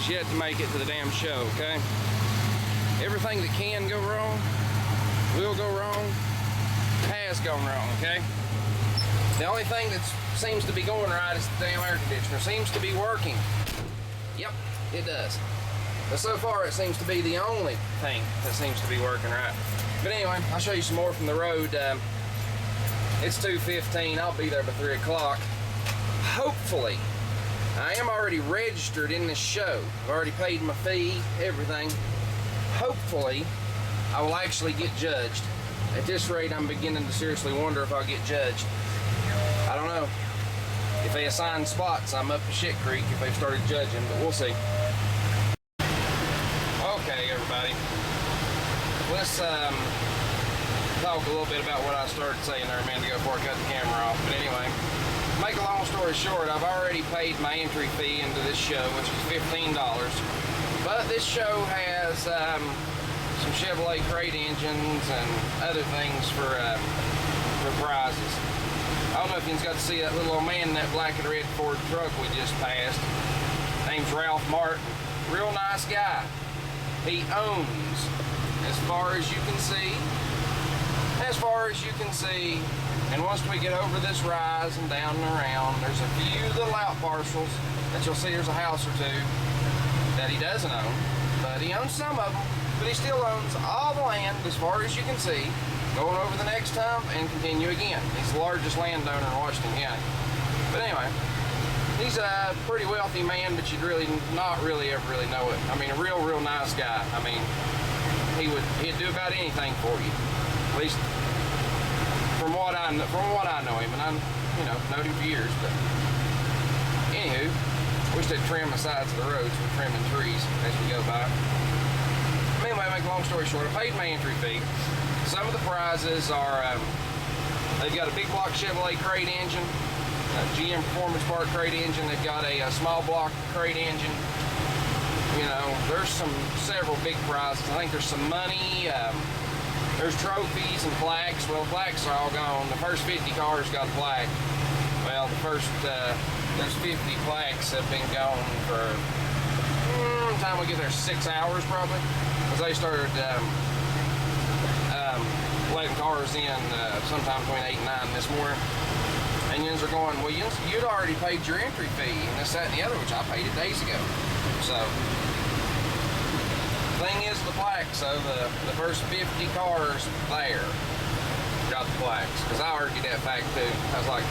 has yet to make it to the damn show, okay? Everything that can go wrong, will go wrong, has gone wrong, okay? The only thing that seems to be going right is the damn air conditioner. Seems to be working. Yep, it does. But so far it seems to be the only thing that seems to be working right. But anyway, I'll show you some more from the road. It's 2:15, I'll be there by 3 o'clock. Hopefully, I am already registered in this show. I've already paid my fee, everything. Hopefully, I will actually get judged. At this rate, I'm beginning to seriously wonder if I'll get judged. I don't know. If they assign spots, I'm up to shit creek if they've started judging, but we'll see. Okay, everybody. Let's talk a little bit about what I started saying there a minute ago before I cut the camera off. But anyway, make a long story short, I've already paid my entry fee into this show, which is $15. But this show has some Chevrolet crate engines and other things for prizes. I don't know if you got to see that little old man in that black and red Ford truck we just passed. Name's Ralph Martin. Real nice guy. He owns, as far as you can see, and once we get over this rise and down and around, there's a few little out parcels that you'll see there's a house or two that he doesn't own, but he owns some of them, but he still owns all the land as far as you can see, going over the next hump and continue again. He's the largest landowner in Washington County. But anyway, he's a pretty wealthy man, but you'd really not really ever really know it. I mean, a real nice guy. I mean, he'd do about anything for you. At least from what I know him, and I'm known him for years. But anywho, wish they'd trim the sides of the roads. We're trimming trees as we go by. Anyway, make a long story short, I paid my entry fee. Some of the prizes are they've got a big block Chevrolet crate engine, a GM Performance Bar crate engine. They've got a small block crate engine. There's several big prizes. I think there's some money. There's trophies and plaques. Well, the plaques are all gone. The first 50 cars got a plaque. Well, there's 50 plaques have been gone for the time we get there 6 hours probably, because they started letting cars in sometime between 8 and 9 this morning. And yous are going, well, you'd already paid your entry fee and this, that, and the other, which I paid it days ago. So, thing is the plaque, so the first 50 cars there got the plaques. Because I argued that fact too. I was like,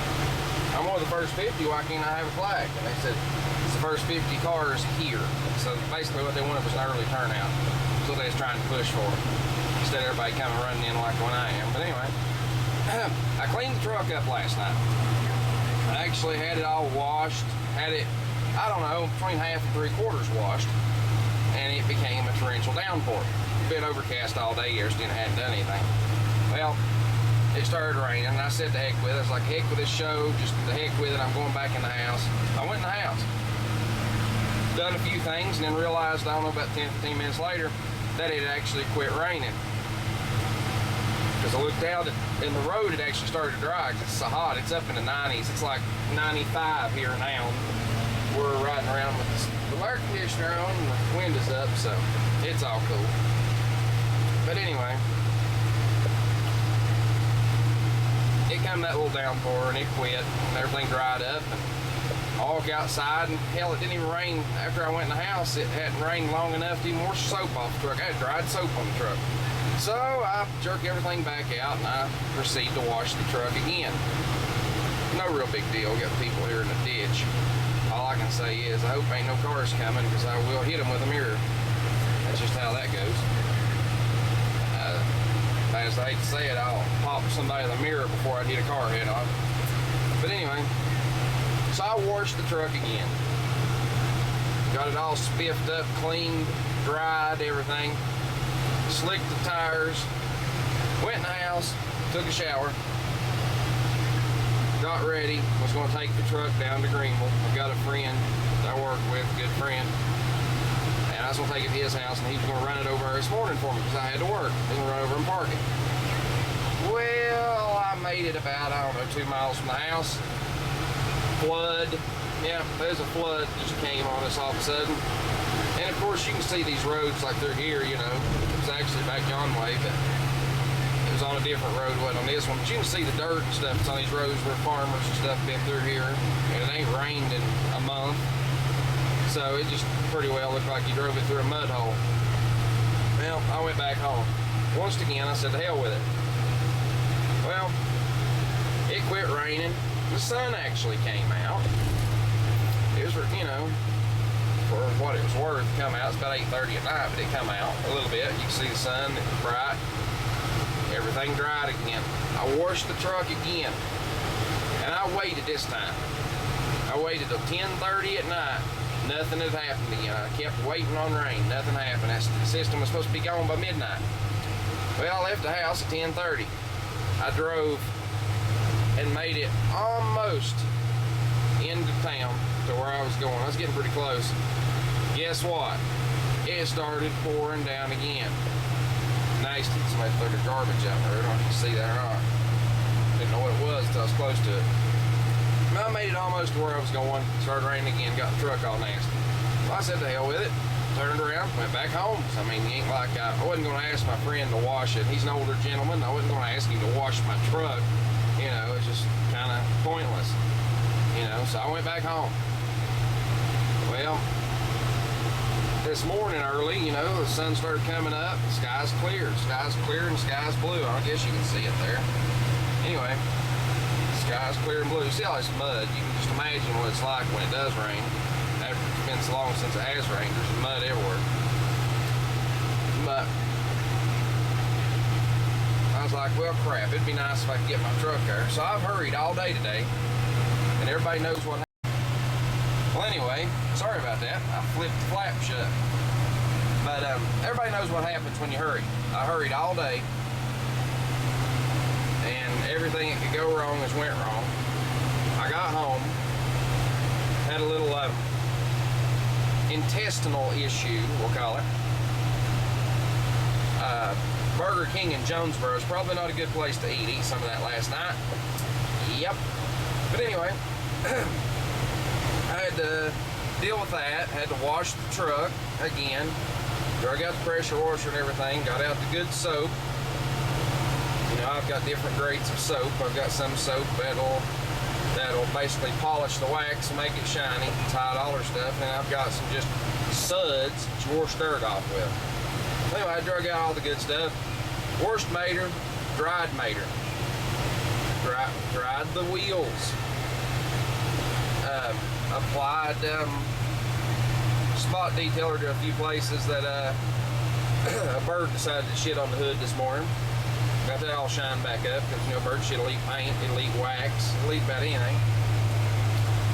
I'm one of the first 50, why can't I have a plaque? And they said, it's the first 50 cars here. So basically what they wanted was an early turnout. That's what they was trying to push for. Instead of everybody kind of running in like when I am. But anyway, I cleaned the truck up last night. I actually had it all washed, had it, I don't know, between half and 3/4 washed, and it became a torrential downpour. Been overcast all day yesterday and I hadn't done anything. Well, it started raining and I said to heck with it. I was like, heck with this show, just the heck with it, I'm going back in the house. I went in the house, done a few things, and then realized, I don't know, about 10-15 minutes later, that it had actually quit raining. Because I looked out and the road had actually started to dry because it's so hot. It's up in the 90s. It's like 95 here now. We're riding around with the air conditioner on and the wind is up, so it's all cool. But anyway, it came that little downpour and it quit and everything dried up. And I walked outside and hell, it didn't even rain. After I went in the house, it hadn't rained long enough to even wash soap off the truck. I had dried soap on the truck. So I jerk everything back out and I proceed to wash the truck again. No real big deal. Got people here in the ditch. All I can say is I hope ain't no cars coming because I will hit them with a mirror. That's just how that goes. As I hate to say it, I'll pop somebody in the mirror before I hit a car head on. But anyway, so I washed the truck again. Got it all spiffed up, cleaned, dried, everything. Slicked the tires, went in the house, took a shower, got ready, was going to take the truck down to Greenville. I got a friend that I work with, a good friend, and I was going to take it to his house and he was going to run it over this morning for me because I had to work. He was going to run over and park it. Well, I made it about, I don't know, 2 miles from the house. Flood. Yeah, there's a flood that just came on us all of a sudden. And of course, you can see these roads like they're here, you know. It's actually back yon way, but it was on a different road, wasn't on this one. But you can see the dirt and stuff that's on these roads where farmers and stuff been through here. And it ain't rained in a month. So it just pretty well looked like you drove it through a mud hole. Well, I went back home. Once again, I said, to hell with it. Well, it quit raining. The sun actually came out. It was, you know, for what it was worth, come out. It's about 8:30 at night, but it come out a little bit. You can see the sun, it was bright. Everything dried again. I washed the truck again. And I waited this time. I waited till 10:30 at night. Nothing had happened again. I kept waiting on rain. Nothing happened. The system was supposed to be gone by midnight. Well, I left the house at 10:30. I drove and made it almost into town to where I was going. I was getting pretty close. Guess what? It started pouring down again. Nasty. Somebody threw their garbage out there. I don't know if you can see that or not. Didn't know what it was until I was close to it. I made it almost to where I was going. Started raining again. Got the truck all nasty. Well, I said, to hell with it. Turned around, went back home. So, I mean, you ain't like I wasn't going to ask my friend to wash it. He's an older gentleman. I wasn't going to ask him to wash my truck. You know, it's just kind of pointless. You know, so I went back home. Well, this morning early, you know, the sun started coming up. The sky's clear. Sky's clear and sky's blue. I guess you can see it there. Anyway, sky's clear and blue. You see all this mud? You can just imagine what it's like when it does rain. After it's been so long since it has rained, there's mud everywhere. But I was like, well, crap, it'd be nice if I could get my truck there. So I've hurried all day today, and everybody knows what happened. Well, anyway, sorry about that. I flipped the flap shut. But everybody knows what happens when you hurry. I hurried all day, and everything that could go wrong has went wrong. I got home, had a little intestinal issue, we'll call it. Burger King in Jonesboro is probably not a good place to eat. Eat some of that last night. Yep. But anyway, I had to deal with that. Had to wash the truck again. Drug out the pressure washer and everything. Got out the good soap. You know, I've got different grades of soap. I've got some soap that'll basically polish the wax and make it shiny. Tide all her stuff. And I've got some just suds that you wash dirt off with. Anyway, I drug out all the good stuff. Washed mater, dried mater. Dried the wheels. Applied spot detailer to a few places that a bird decided to shit on the hood this morning. Got that all shined back up because, you know, bird shit will eat paint, it'll eat wax, it'll eat about anything.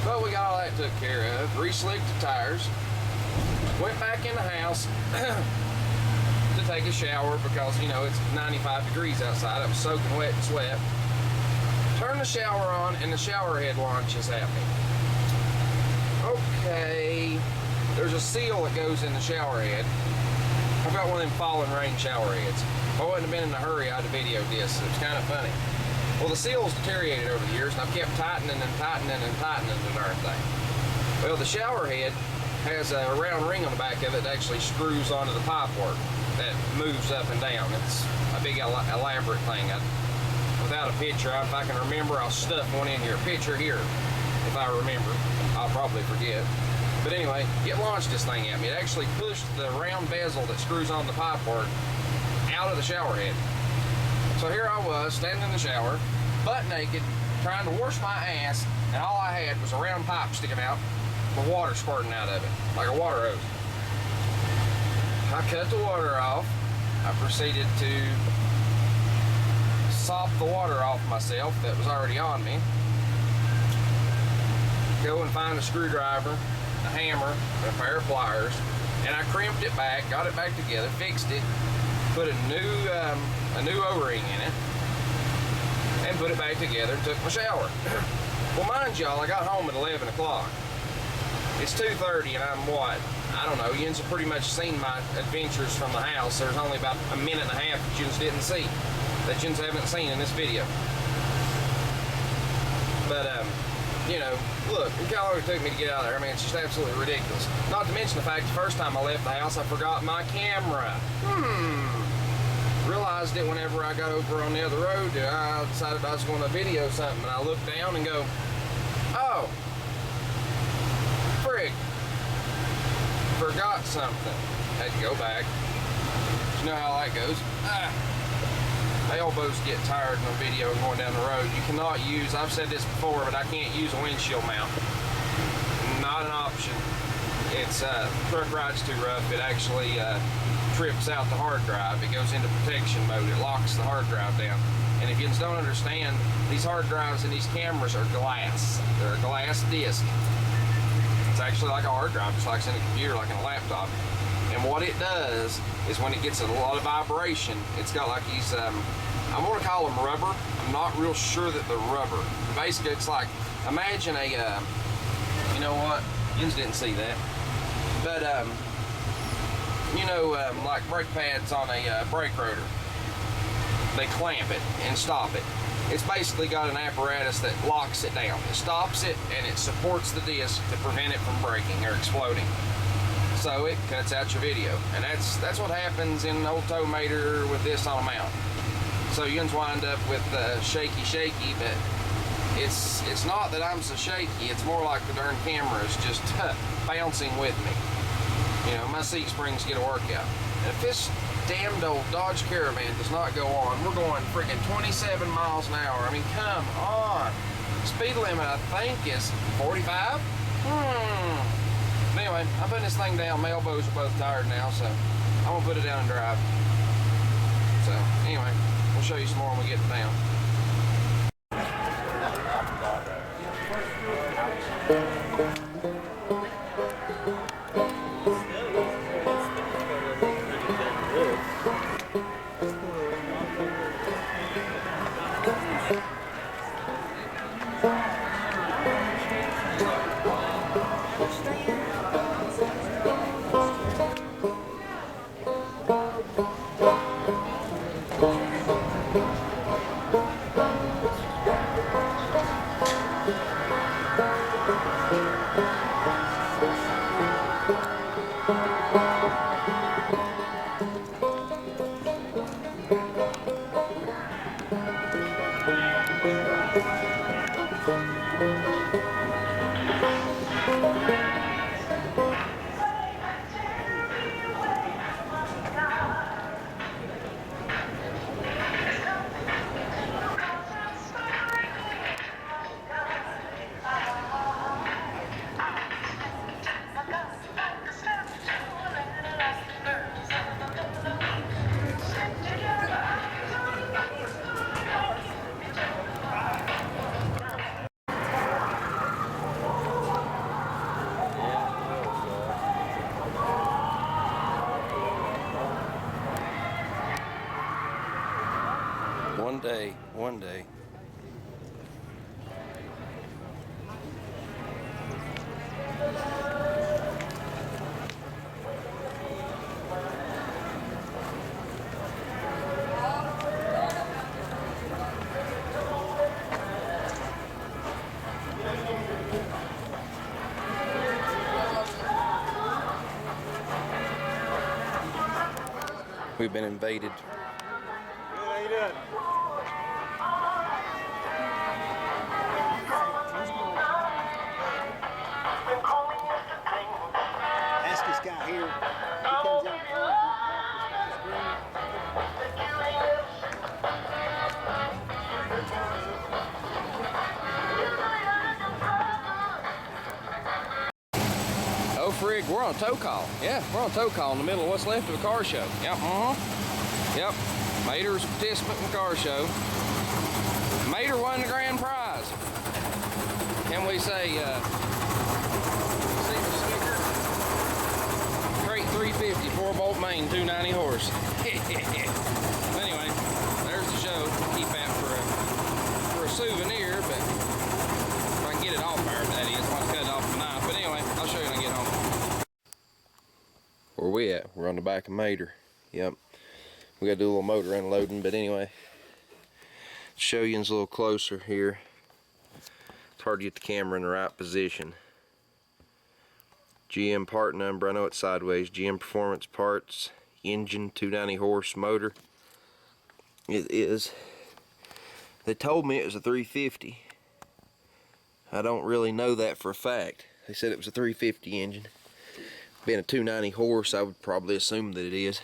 But we got all that took care of. Re-slicked the tires. Went back in the house to take a shower because, you know, it's 95 degrees outside. I was soaking wet and sweat. Turn the shower on and the shower head launch is happening. Okay, there's a seal that goes in the shower head. I've got one of them falling rain shower heads. If I wouldn't have been in a hurry, I'd have videoed this. It's kind of funny. Well, the seal's deteriorated over the years, and I've kept tightening and tightening and tightening the darn thing. Well, the shower head has a round ring on the back of it that actually screws onto the pipework that moves up and down. It's a big elaborate thing. Without a picture, if I can remember, I'll stuff one in here. Picture here, if I remember. I'll probably forget. But anyway, it launched this thing at me. It actually pushed the round bezel that screws on the pipework out of the shower head. So here I was, standing in the shower, butt naked, trying to wash my ass, and all I had was a round pipe sticking out with water squirting out of it, like a water hose. I cut the water off. I proceeded to sop the water off myself that was already on me. Go and find a screwdriver, a hammer, and a pair of pliers, and I crimped it back, got it back together, fixed it, put a new O-ring in it, and put it back together and took my shower. Well, mind y'all, I got home at 11 o'clock. It's 2:30 and I'm what? I don't know, yous have pretty much seen my adventures from the house. There's only about a minute and a half that yous didn't see, that yous haven't seen in this video. But You know, look how long it took me to get out of there. I mean, it's just absolutely ridiculous. Not to mention the fact the first time I left the house, I forgot my camera. Realized it whenever I got over on the other road. I decided I was going to video something, and I looked down and go, oh, frig, forgot something. Had to go back. You know how that goes. My elbows get tired in a video and going down the road. You cannot use, I've said this before, but I can't use a windshield mount. Not an option. It's truck ride's too rough. It actually trips out the hard drive. It goes into protection mode. It locks the hard drive down. And if you just don't understand, these hard drives and these cameras are glass. They're a glass disc. It's actually like a hard drive, just like it's in a computer, like in a laptop. And what it does is when it gets a lot of vibration, it's got like these, I'm gonna call them rubber. I'm not real sure that they're rubber. Basically, it's like, imagine a, you know what? You didn't see that. But, you know, like brake pads on a brake rotor. They clamp it and stop it. It's basically got an apparatus that locks it down. It stops it and it supports the disc to prevent it from breaking or exploding. So it cuts out your video. And that's what happens in an old tow mater with this on a mount. So you can wind up with shaky, but it's not that I'm so shaky. It's more like the darn camera is just bouncing with me. You know, my seat springs get a workout. And if this damned old Dodge Caravan does not go on, we're going freaking 27 miles an hour. I mean, come on. Speed limit, I think, is 45. But anyway, I'm putting this thing down. My elbows are both tired now, so I'm gonna put it down and drive. So anyway, we'll show you some more when we get down. One day. We've been invaded. How you doing? Ask this guy here. He comes out Oh, frig, we're on a tow call. Yeah, we're on a tow call in the middle of what's left of a car show. Yep, Yep, Mater was a participant in the car show. Mater won the grand prize. Can we say, Crate 350, 4-bolt main, 290 horse. Anyway, there's the show. Keep that for a souvenir, but if I can get it off there, that is. I want to cut it off with a knife. But anyway, I'll show you when I get home. Where we at? We're on the back of Mater. Yep. We got to do a little motor unloading, but anyway, show you a little closer here. hard to get the camera in the right position. GM part number, I know it's sideways. GM Performance Parts, engine, 290 horse motor. It is. They told me it was a 350. I don't really know that for a fact. They said it was a 350 engine. Being a 290 horse, I would probably assume that it is.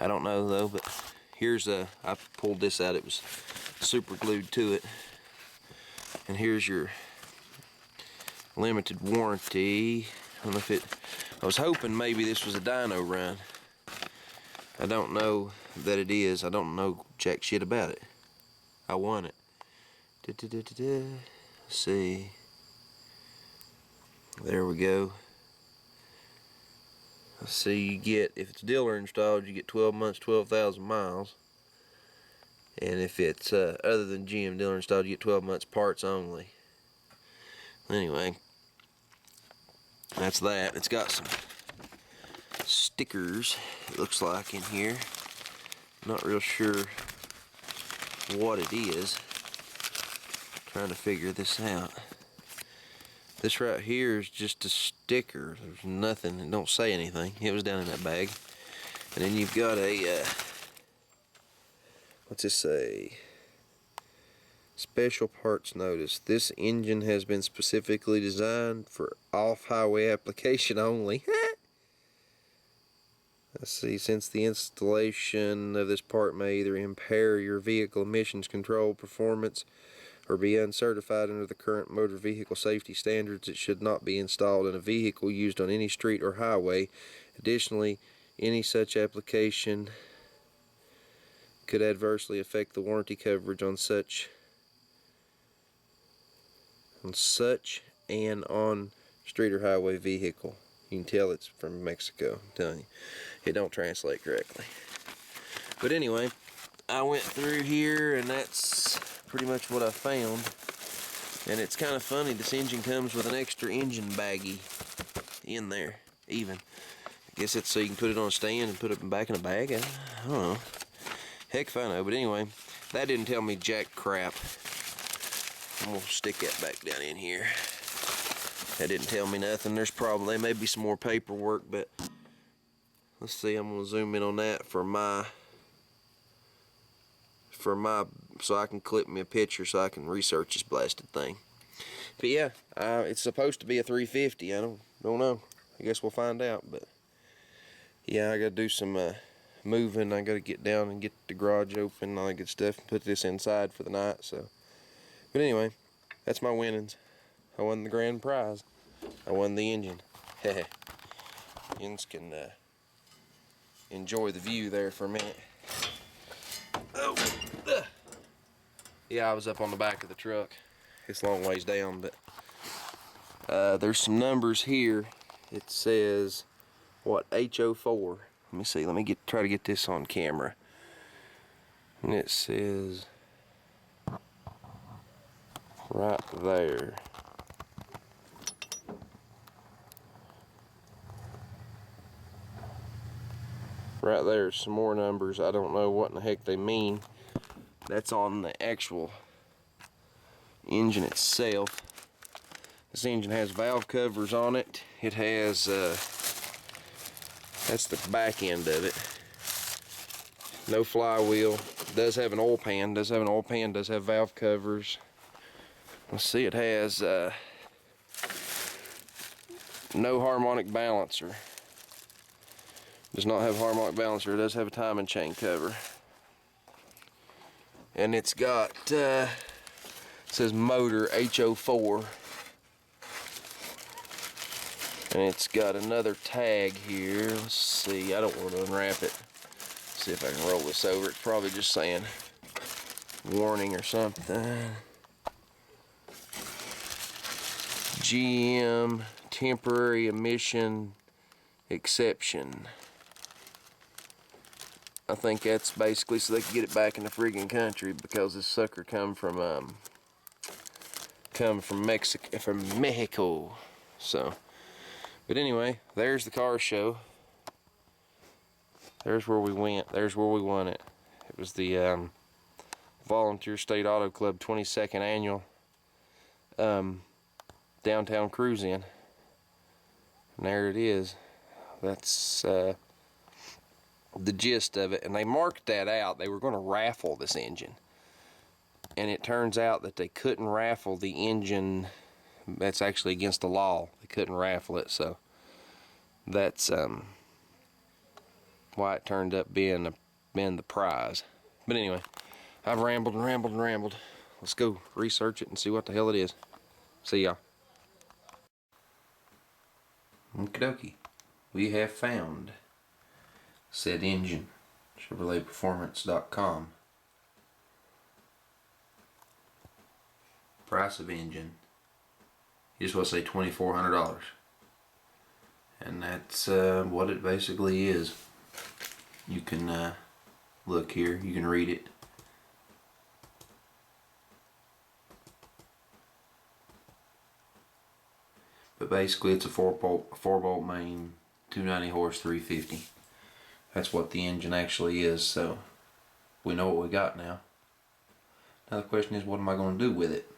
I don't know though, but here's I pulled this out, it was super glued to it. And here's your limited warranty. I don't know if I was hoping maybe this was a dyno run. I don't know that it is. I don't know jack shit about it. I want it. Let's see. There we go. Let's see, you get, if it's dealer installed, you get 12 months, 12,000 miles. And if it's other than GM dealer installed, you get 12 months parts only. Anyway, that's that. It's got some stickers, it looks like, in here. Not real sure what it is. Trying to figure this out. This right here is just a sticker. There's nothing, it don't say anything. It was down in that bag. And then you've got a what's this say? Special parts notice. This engine has been specifically designed for off-highway application only. Let's see, since the installation of this part may either impair your vehicle emissions control performance or be uncertified under the current motor vehicle safety standards, it should not be installed in a vehicle used on any street or highway. Additionally, any such application could adversely affect the warranty coverage on such and on street or highway vehicle. You can tell it's from Mexico, I'm telling you. It don't translate correctly. But anyway, I went through here and that's pretty much what I found. And it's kind of funny, this engine comes with an extra engine baggie in there, even. I guess it's so you can put it on a stand and put it back in a bag. I don't know. Heck if I know. But anyway, that didn't tell me jack crap. I'm gonna stick that back down in here. That didn't tell me nothing. There's probably, there may be some more paperwork, but let's see, I'm gonna zoom in on that for my, so I can clip me a picture so I can research this blasted thing. But yeah, it's supposed to be a 350. I don't know. I guess we'll find out. But yeah, I gotta do some moving. I gotta get down and get the garage open and all that good stuff and put this inside for the night. So, but anyway, that's my winnings. I won the grand prize. I won the engine. Heh. Yins can enjoy the view there for a minute. Oh. Yeah, I was up on the back of the truck. It's a long ways down, but there's some numbers here. It says, what, HO4. Let me see, let me try to get this on camera. And it says right there. Right there's some more numbers. I don't know what in the heck they mean. That's on the actual engine itself. This engine has valve covers on it. It has, that's the back end of it. No flywheel. Does have an oil pan. Does have valve covers. Let's see, it has no harmonic balancer. Does not have harmonic balancer. It does have a timing chain cover. And it's got, it says motor HO4. And it's got another tag here. Let's see, I don't want to unwrap it. See if I can roll this over. It's probably just saying warning or something. GM temporary emission exception. I think that's basically so they can get it back in the friggin' country because this sucker come from Mexico. So, but anyway, there's the car show. There's where we went. There's where we won it. It was the Volunteer State Auto Club 22nd annual downtown cruise in. And there it is. That's the gist of it. And they marked that out. They were going to raffle this engine. And it turns out that they couldn't raffle the engine. That's actually against the law. They couldn't raffle it, so that's why it turned up being the prize. But anyway, I've rambled and rambled and rambled. Let's go research it and see what the hell it is. See y'all. Okie dokie. We have found said engine. ChevroletPerformance.com. Price of engine. You just want to say $2,400. And that's what it basically is. You can look here, you can read it. But basically it's a 4-bolt main, 290 horse, 350. That's what the engine actually is, so we know what we got now. Now the question is, what am I going to do with it?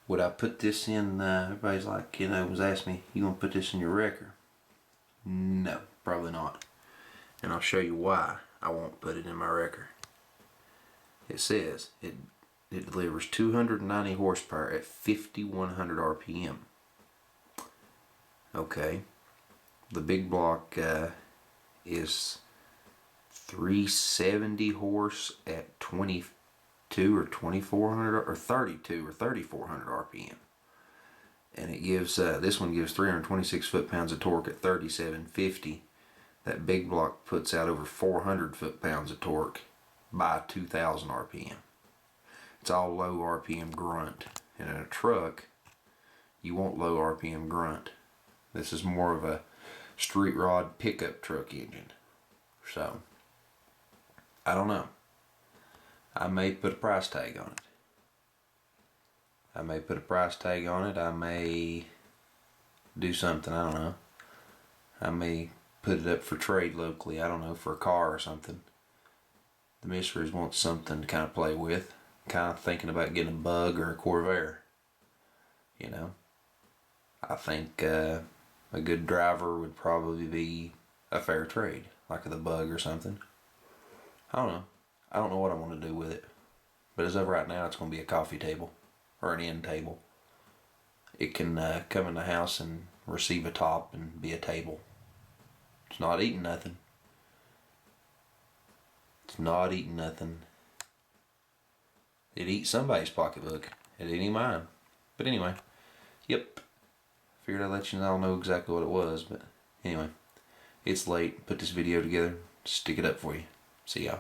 Would I put this in, everybody's like, was asking me, you going to put this in your wrecker? No, probably not. And I'll show you why I won't put it in my wrecker. It says it delivers 290 horsepower at 5,100 RPM. Okay, the big block is 370 horse at 22 or 2,400 or 32 or 3,400 RPM, and it gives this one gives 326 foot-pounds of torque at 3750. That big block puts out over 400 foot-pounds of torque by 2,000 RPM. It's all low RPM grunt, and in a truck you want low RPM grunt. This is more of a street rod pickup truck engine. So, I don't know. I may put a price tag on it. I may do something, I don't know. I may put it up for trade locally, I don't know, for a car or something. The missus wants something to kind of play with. Kind of thinking about getting a Bug or a Corvair. I think a good driver would probably be a fair trade, like the Bug or something. I don't know. I don't know what I want to do with it. But as of right now, it's going to be a coffee table or an end table. It can come in the house and receive a top and be a table. It's not eating nothing. It eats somebody's pocketbook. It ain't mine. But anyway, yep. Figured I'd let you all know exactly what it was, but anyway, it's late. Put this video together, stick it up for you. See y'all.